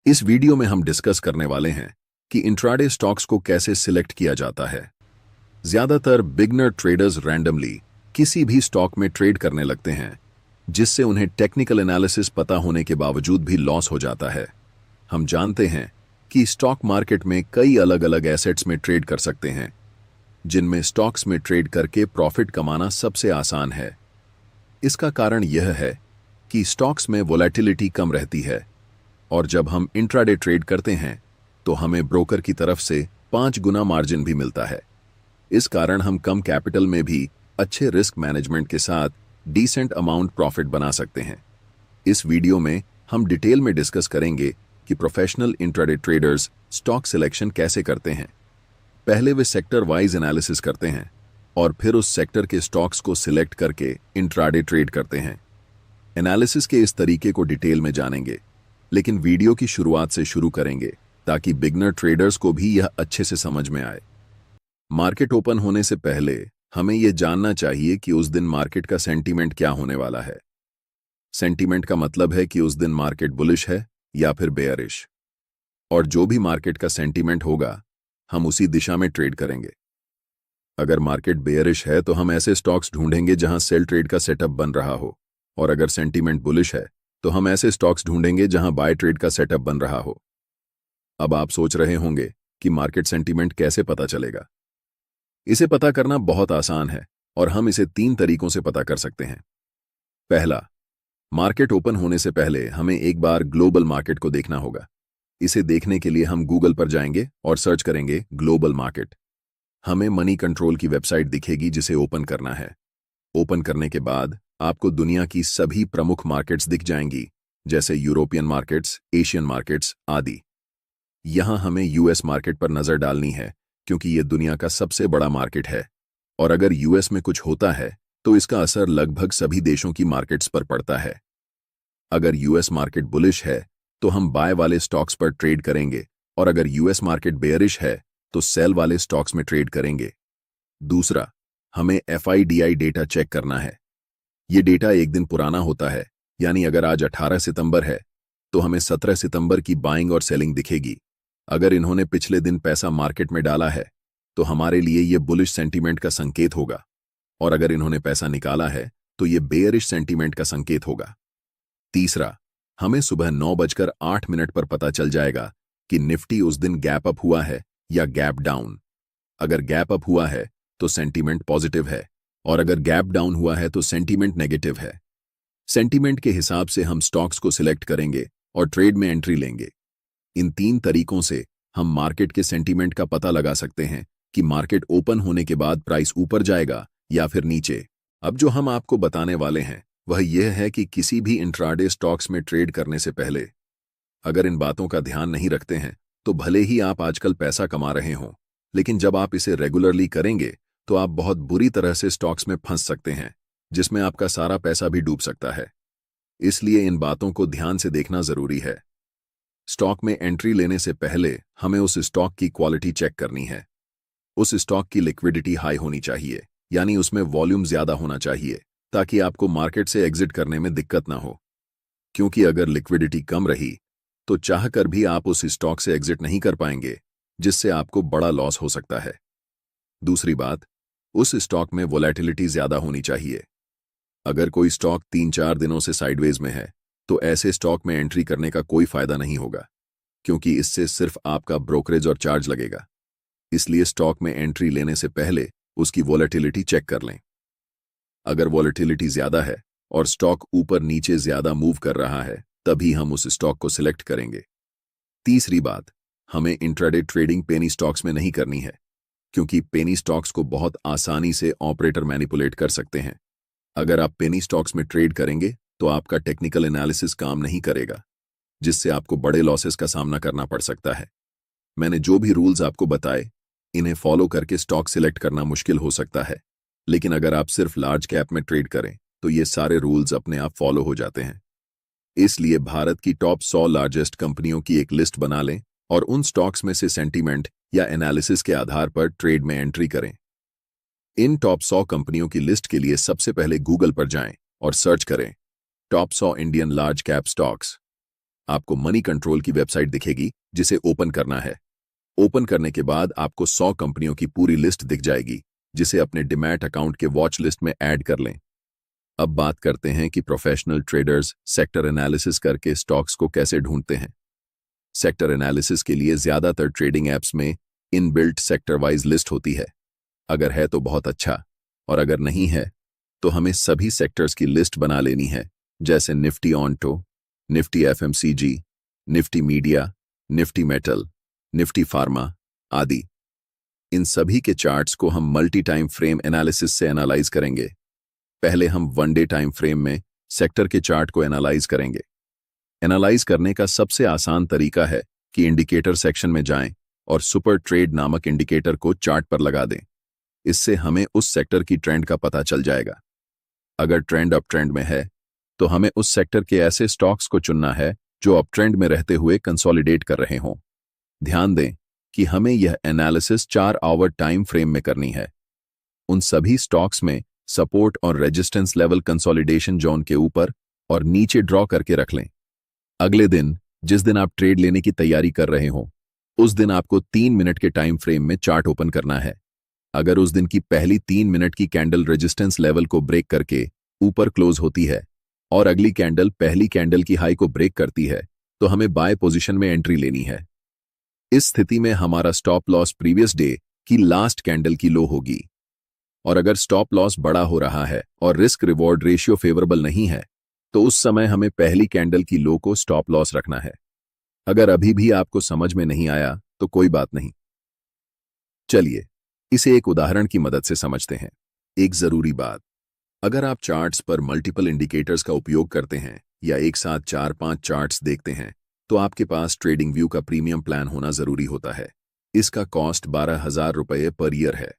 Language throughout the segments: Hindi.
इस वीडियो में हम डिस्कस करने वाले हैं कि इंट्राडे स्टॉक्स को कैसे सिलेक्ट किया जाता है। ज्यादातर बिगनर ट्रेडर्स रैंडमली किसी भी स्टॉक में ट्रेड करने लगते हैं, जिससे उन्हें टेक्निकल एनालिसिस पता होने के बावजूद भी लॉस हो जाता है। हम जानते हैं कि स्टॉक मार्केट में कई अलग अलग एसेट्स में ट्रेड कर सकते हैं, जिनमें स्टॉक्स में ट्रेड करके प्रॉफिट कमाना सबसे आसान है। इसका कारण यह है कि स्टॉक्स में वोलेटिलिटी कम रहती है, और जब हम इंट्राडे ट्रेड करते हैं तो हमें ब्रोकर की तरफ से 5 गुना मार्जिन भी मिलता है। इस कारण हम कम कैपिटल में भी अच्छे रिस्क मैनेजमेंट के साथ डिसेंट अमाउंट प्रॉफिट बना सकते हैं। इस वीडियो में हम डिटेल में डिस्कस करेंगे कि professional intraday traders stock selection कैसे करते हैं। पहले वे सेक्टर वाइज एनालिसिस करते हैं और फिर उस सेक्टर के स्टॉक्स को सिलेक्ट करके इंट्राडे ट्रेड करते हैं। एनालिसिस के इस तरीके को डिटेल में जानेंगे, लेकिन वीडियो की शुरुआत से शुरू करेंगे ताकि बिगनर ट्रेडर्स को भी यह अच्छे से समझ में आए। मार्केट ओपन होने से पहले हमें यह जानना चाहिए कि उस दिन मार्केट का सेंटीमेंट क्या होने वाला है। सेंटीमेंट का मतलब है कि उस दिन मार्केट बुलिश है या फिर बेयरिश, और जो भी मार्केट का सेंटीमेंट होगा हम उसी दिशा में ट्रेड करेंगे। अगर मार्केट बेयरिश है तो हम ऐसे स्टॉक्स ढूंढेंगे जहां सेल ट्रेड का सेटअप बन रहा हो, और अगर सेंटीमेंट बुलिश है तो हम ऐसे स्टॉक्स ढूंढेंगे जहां बाय ट्रेड का सेटअप बन रहा हो। अब आप सोच रहे होंगे कि मार्केट सेंटीमेंट कैसे पता चलेगा। इसे पता करना बहुत आसान है और हम इसे 3 तरीकों से पता कर सकते हैं। पहला, मार्केट ओपन होने से पहले हमें एक बार ग्लोबल मार्केट को देखना होगा। इसे देखने के लिए हम गूगल पर जाएंगे और सर्च करेंगे ग्लोबल मार्केट। हमें मनी कंट्रोल की वेबसाइट दिखेगी जिसे ओपन करना है। ओपन करने के बाद आपको दुनिया की सभी प्रमुख मार्केट्स दिख जाएंगी, जैसे यूरोपियन मार्केट्स, एशियन मार्केट्स आदि। यहां हमें यूएस मार्केट पर नजर डालनी है, क्योंकि यह दुनिया का सबसे बड़ा मार्केट है, और अगर यूएस में कुछ होता है तो इसका असर लगभग सभी देशों की मार्केट्स पर पड़ता है। अगर यूएस मार्केट बुलिश है तो हम बाय वाले स्टॉक्स पर ट्रेड करेंगे, और अगर यूएस मार्केट बेयरिश है तो सेल वाले स्टॉक्स में ट्रेड करेंगे। दूसरा, हमें एफआईडीआई डेटा चेक करना है। ये डेटा एक दिन पुराना होता है, यानी अगर आज 18 सितंबर है तो हमें 17 सितंबर की बाइंग और सेलिंग दिखेगी। अगर इन्होंने पिछले दिन पैसा मार्केट में डाला है तो हमारे लिए ये बुलिश सेंटीमेंट का संकेत होगा, और अगर इन्होंने पैसा निकाला है तो ये बेयरिश सेंटीमेंट का संकेत होगा। तीसरा, हमें सुबह 9:08 पर पता चल जाएगा कि निफ्टी उस दिन गैप अप हुआ है या गैप डाउन। अगर गैप अप हुआ है तो सेंटीमेंट पॉजिटिव है, और अगर गैप डाउन हुआ है तो सेंटीमेंट नेगेटिव है। सेंटीमेंट के हिसाब से हम स्टॉक्स को सिलेक्ट करेंगे और ट्रेड में एंट्री लेंगे। इन 3 तरीकों से हम मार्केट के सेंटीमेंट का पता लगा सकते हैं कि मार्केट ओपन होने के बाद प्राइस ऊपर जाएगा या फिर नीचे। अब जो हम आपको बताने वाले हैं वह यह है कि किसी भी इंट्राडे स्टॉक्स में ट्रेड करने से पहले अगर इन बातों का ध्यान नहीं रखते हैं तो भले ही आप आजकल पैसा कमा रहे हों, लेकिन जब आप इसे रेगुलरली करेंगे तो आप बहुत बुरी तरह से स्टॉक्स में फंस सकते हैं, जिसमें आपका सारा पैसा भी डूब सकता है। इसलिए इन बातों को ध्यान से देखना जरूरी है। स्टॉक में एंट्री लेने से पहले हमें उस स्टॉक की क्वालिटी चेक करनी है। उस स्टॉक की लिक्विडिटी हाई होनी चाहिए, यानी उसमें वॉल्यूम ज्यादा होना चाहिए, ताकि आपको मार्केट से एग्जिट करने में दिक्कत ना हो। क्योंकि अगर लिक्विडिटी कम रही तो चाहकर भी आप उस स्टॉक से एग्जिट नहीं कर पाएंगे, जिससे आपको बड़ा लॉस हो सकता है। दूसरी बात, उस स्टॉक में वोलेटिलिटी ज्यादा होनी चाहिए। अगर कोई स्टॉक 3-4 दिनों से साइडवेज में है तो ऐसे स्टॉक में एंट्री करने का कोई फायदा नहीं होगा, क्योंकि इससे सिर्फ आपका ब्रोकरेज और चार्ज लगेगा। इसलिए स्टॉक में एंट्री लेने से पहले उसकी वोलेटिलिटी चेक कर लें। अगर वोलेटिलिटी ज्यादा है और स्टॉक ऊपर नीचे ज्यादा मूव कर रहा है, तभी हम उस स्टॉक को सिलेक्ट करेंगे। तीसरी बात, हमें इंट्राडे ट्रेडिंग पेनी स्टॉक्स में नहीं करनी है, क्योंकि पेनी स्टॉक्स को बहुत आसानी से ऑपरेटर मैनिपुलेट कर सकते हैं। अगर आप पेनी स्टॉक्स में ट्रेड करेंगे तो आपका टेक्निकल एनालिसिस काम नहीं करेगा, जिससे आपको बड़े लॉसेस का सामना करना पड़ सकता है। मैंने जो भी रूल्स आपको बताए, इन्हें फॉलो करके स्टॉक सिलेक्ट करना मुश्किल हो सकता है, लेकिन अगर आप सिर्फ लार्ज कैप में ट्रेड करें तो ये सारे रूल्स अपने आप फॉलो हो जाते हैं। इसलिए भारत की टॉप 100 लार्जेस्ट कंपनियों की एक लिस्ट बना लें और उन स्टॉक्स में से सेंटीमेंट या एनालिसिस के आधार पर ट्रेड में एंट्री करें। इन टॉप 100 कंपनियों की लिस्ट के लिए सबसे पहले गूगल पर जाएं और सर्च करें top 100 Indian large cap stocks. आपको मनी कंट्रोल की वेबसाइट दिखेगी जिसे ओपन करना है। ओपन करने के बाद आपको 100 कंपनियों की पूरी लिस्ट दिख जाएगी जिसे अपने डिमैट अकाउंट के वॉच लिस्ट में ऐड कर लें। अब बात करते हैं कि प्रोफेशनल ट्रेडर्स सेक्टर एनालिसिस करके स्टॉक्स को कैसे ढूंढते हैं। सेक्टर एनालिसिस के लिए ज्यादातर ट्रेडिंग ऐप्स में इनबिल्ट सेक्टर वाइज लिस्ट होती है। अगर है तो बहुत अच्छा, और अगर नहीं है तो हमें सभी सेक्टर्स की लिस्ट बना लेनी है, जैसे Nifty onto, Nifty FMCG, Nifty media, Nifty metal, Nifty pharma आदि। इन सभी के चार्ट्स को हम मल्टी टाइम फ्रेम एनालिसिस से एनालाइज करेंगे। पहले हम वन डे टाइम फ्रेम में सेक्टर के चार्ट को एनालाइज करेंगे। एनालाइज करने का सबसे आसान तरीका है कि इंडिकेटर सेक्शन में जाएं और सुपर ट्रेड नामक इंडिकेटर को चार्ट पर लगा दें। इससे हमें उस सेक्टर की ट्रेंड का पता चल जाएगा। अगर ट्रेंड अप ट्रेंड में है तो हमें उस सेक्टर के ऐसे स्टॉक्स को चुनना है जो अप ट्रेंड में रहते हुए कंसोलिडेट कर रहे हों। ध्यान दें कि हमें यह एनालिसिस 4 आवर टाइम फ्रेम में करनी है। उन सभी स्टॉक्स में सपोर्ट और रेजिस्टेंस लेवल कंसोलिडेशन जोन के ऊपर और नीचे ड्रॉ करके रख लें। अगले दिन, जिस दिन आप ट्रेड लेने की तैयारी कर रहे हों, उस दिन आपको 3 मिनट के टाइम फ्रेम में चार्ट ओपन करना है। अगर उस दिन की पहली 3 मिनट की कैंडल रेजिस्टेंस लेवल को ब्रेक करके ऊपर क्लोज होती है और अगली कैंडल पहली कैंडल की हाई को ब्रेक करती है तो हमें बाय पोजीशन में एंट्री लेनी है। इस स्थिति में हमारा स्टॉप लॉस प्रीवियस डे की लास्ट कैंडल की लो होगी। और अगर स्टॉप लॉस बड़ा हो रहा है और रिस्क रिवॉर्ड रेशियो फेवरेबल नहीं है तो उस समय हमें पहली कैंडल की लो को स्टॉप लॉस रखना है। अगर अभी भी आपको समझ में नहीं आया तो कोई बात नहीं, चलिए इसे एक उदाहरण की मदद से समझते हैं। एक जरूरी बात, अगर आप चार्ट्स पर मल्टीपल इंडिकेटर्स का उपयोग करते हैं या एक साथ 4-5 चार्ट्स देखते हैं तो आपके पास ट्रेडिंग व्यू का प्रीमियम प्लान होना जरूरी होता है। इसका कॉस्ट 12,000 रुपये पर ईयर है।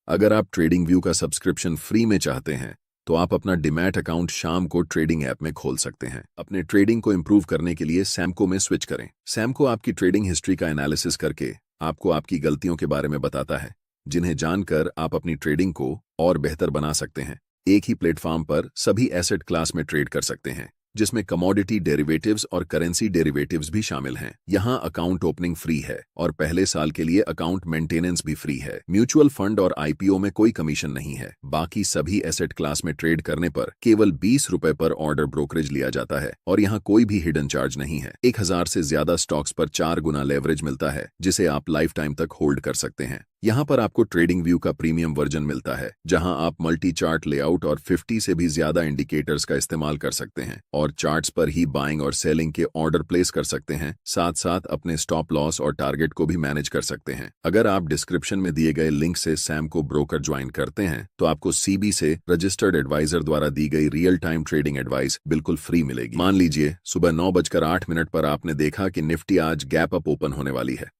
अगर आप ट्रेडिंग व्यू का सब्सक्रिप्शन फ्री में चाहते हैं तो आप अपना डिमैट अकाउंट शाम को ट्रेडिंग ऐप में खोल सकते हैं। अपने ट्रेडिंग को इंप्रूव करने के लिए सैमको में स्विच करें। सैमको आपकी ट्रेडिंग हिस्ट्री का एनालिसिस करके आपको आपकी गलतियों के बारे में बताता है, जिन्हें जानकर आप अपनी ट्रेडिंग को और बेहतर बना सकते हैं। एक ही प्लेटफॉर्म पर सभी एसेट क्लास में ट्रेड कर सकते हैं, जिसमें कमोडिटी डेरिवेटिव्स और करेंसी डेरिवेटिव्स भी शामिल हैं। यहां अकाउंट ओपनिंग फ्री है और पहले साल के लिए अकाउंट मेंटेनेंस भी फ्री है। म्यूचुअल फंड और आईपीओ में कोई कमीशन नहीं है। बाकी सभी एसेट क्लास में ट्रेड करने पर केवल 20 रुपए पर ऑर्डर ब्रोकरेज लिया जाता है और यहां कोई भी हिडन चार्ज नहीं है। 1000 से ज्यादा स्टॉक्स पर 4 गुना लेवरेज मिलता है, जिसे आप लाइफ टाइम तक होल्ड कर सकते हैं। यहाँ पर आपको ट्रेडिंग व्यू का प्रीमियम वर्जन मिलता है, जहां आप मल्टी चार्ट लेआउट और 50 से भी ज्यादा इंडिकेटर्स का इस्तेमाल कर सकते हैं और चार्ट्स पर ही बाइंग और सेलिंग के ऑर्डर प्लेस कर सकते हैं। साथ साथ अपने स्टॉप लॉस और टारगेट को भी मैनेज कर सकते हैं। अगर आप डिस्क्रिप्शन में दिए गए लिंक से सैमको ब्रोकर ज्वाइन करते हैं तो आपको सीबी से रजिस्टर्ड एडवाइजर द्वारा दी गई रियल टाइम ट्रेडिंग एडवाइस बिल्कुल फ्री मिलेगी। मान लीजिए सुबह 9:08 पर आपने देखा कि निफ्टी आज गैप अप ओपन होने वाली है।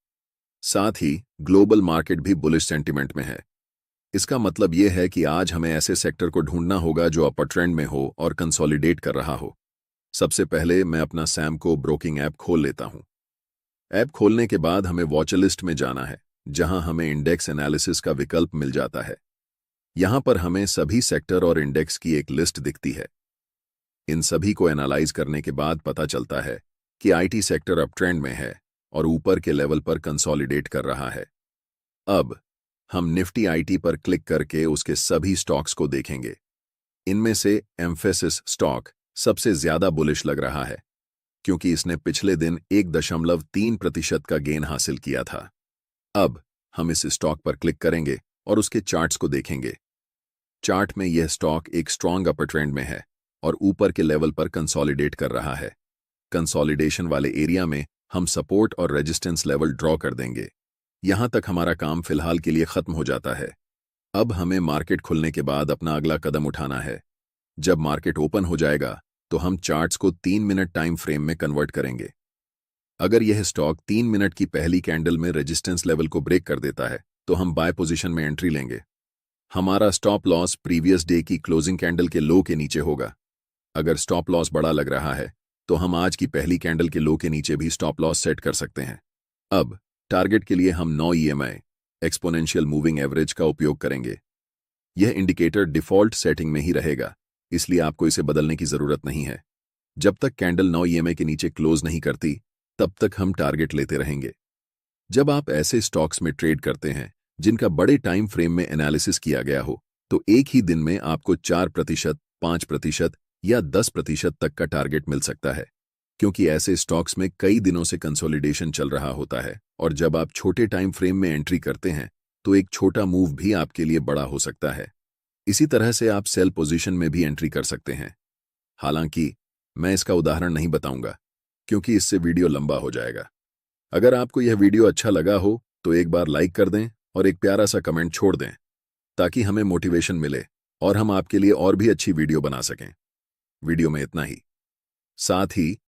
साथ ही ग्लोबल मार्केट भी बुलिश सेंटिमेंट में है। इसका मतलब यह है कि आज हमें ऐसे सेक्टर को ढूंढना होगा जो अपर ट्रेंड में हो और कंसोलिडेट कर रहा हो। सबसे पहले मैं अपना सैमको ब्रोकिंग ऐप खोल लेता हूं। ऐप खोलने के बाद हमें वॉच लिस्ट में जाना है, जहां हमें इंडेक्स एनालिसिस का विकल्प मिल जाता है। यहां पर हमें सभी सेक्टर और इंडेक्स की एक लिस्ट दिखती है। इन सभी को एनालाइज करने के बाद पता चलता है कि आईटी सेक्टर अप ट्रेंड में है और ऊपर के लेवल पर कंसोलिडेट कर रहा है। अब हम निफ्टी आईटी पर क्लिक करके उसके सभी स्टॉक्स को देखेंगे। इनमें से एम्फेसिस स्टॉक सबसे ज्यादा बुलिश लग रहा है, क्योंकि इसने पिछले दिन 1.3% का गेन हासिल किया था। अब हम इस स्टॉक पर क्लिक करेंगे और उसके चार्ट्स को देखेंगे। चार्ट में यह स्टॉक एक स्ट्रॉन्ग अपर ट्रेंड में है और ऊपर के लेवल पर कंसोलिडेट कर रहा है। कंसोलिडेशन वाले एरिया में हम सपोर्ट और रेजिस्टेंस लेवल ड्रॉ कर देंगे। यहां तक हमारा काम फिलहाल के लिए खत्म हो जाता है। अब हमें मार्केट खुलने के बाद अपना अगला कदम उठाना है। जब मार्केट ओपन हो जाएगा तो हम चार्ट्स को 3 मिनट टाइम फ्रेम में कन्वर्ट करेंगे। अगर यह स्टॉक 3 मिनट की पहली कैंडल में रेजिस्टेंस लेवल को ब्रेक कर देता है तो हम बाय पोजीशन में एंट्री लेंगे। हमारा स्टॉप लॉस प्रीवियस डे की क्लोजिंग कैंडल के लो के नीचे होगा। अगर स्टॉप लॉस बड़ा लग रहा है तो हम आज की पहली कैंडल के लो के नीचे भी स्टॉप लॉस सेट कर सकते हैं। अब टारगेट के लिए हम 9 EMI एक्सपोनेंशियल मूविंग एवरेज का उपयोग करेंगे। यह इंडिकेटर डिफॉल्ट सेटिंग में ही रहेगा, इसलिए आपको इसे बदलने की जरूरत नहीं है। जब तक कैंडल 9 ईएमए के नीचे क्लोज नहीं करती तब तक हम टारगेट लेते रहेंगे। जब आप ऐसे स्टॉक्स में ट्रेड करते हैं जिनका बड़े टाइम फ्रेम में एनालिसिस किया गया हो तो एक ही दिन में आपको 4%, 5% या 10% तक का टारगेट मिल सकता है, क्योंकि ऐसे स्टॉक्स में कई दिनों से कंसोलिडेशन चल रहा होता है और जब आप छोटे टाइम फ्रेम में एंट्री करते हैं तो एक छोटा मूव भी आपके लिए बड़ा हो सकता है। इसी तरह से आप सेल पोजीशन में भी एंट्री कर सकते हैं। हालांकि मैं इसका उदाहरण नहीं बताऊंगा क्योंकि इससे वीडियो लंबा हो जाएगा। अगर आपको यह वीडियो अच्छा लगा हो तो एक बार लाइक कर दें और एक प्यारा सा कमेंट छोड़ दें ताकि हमें मोटिवेशन मिले और हम आपके लिए और भी अच्छी वीडियो बना सकें। वीडियो में इतना ही। साथ ही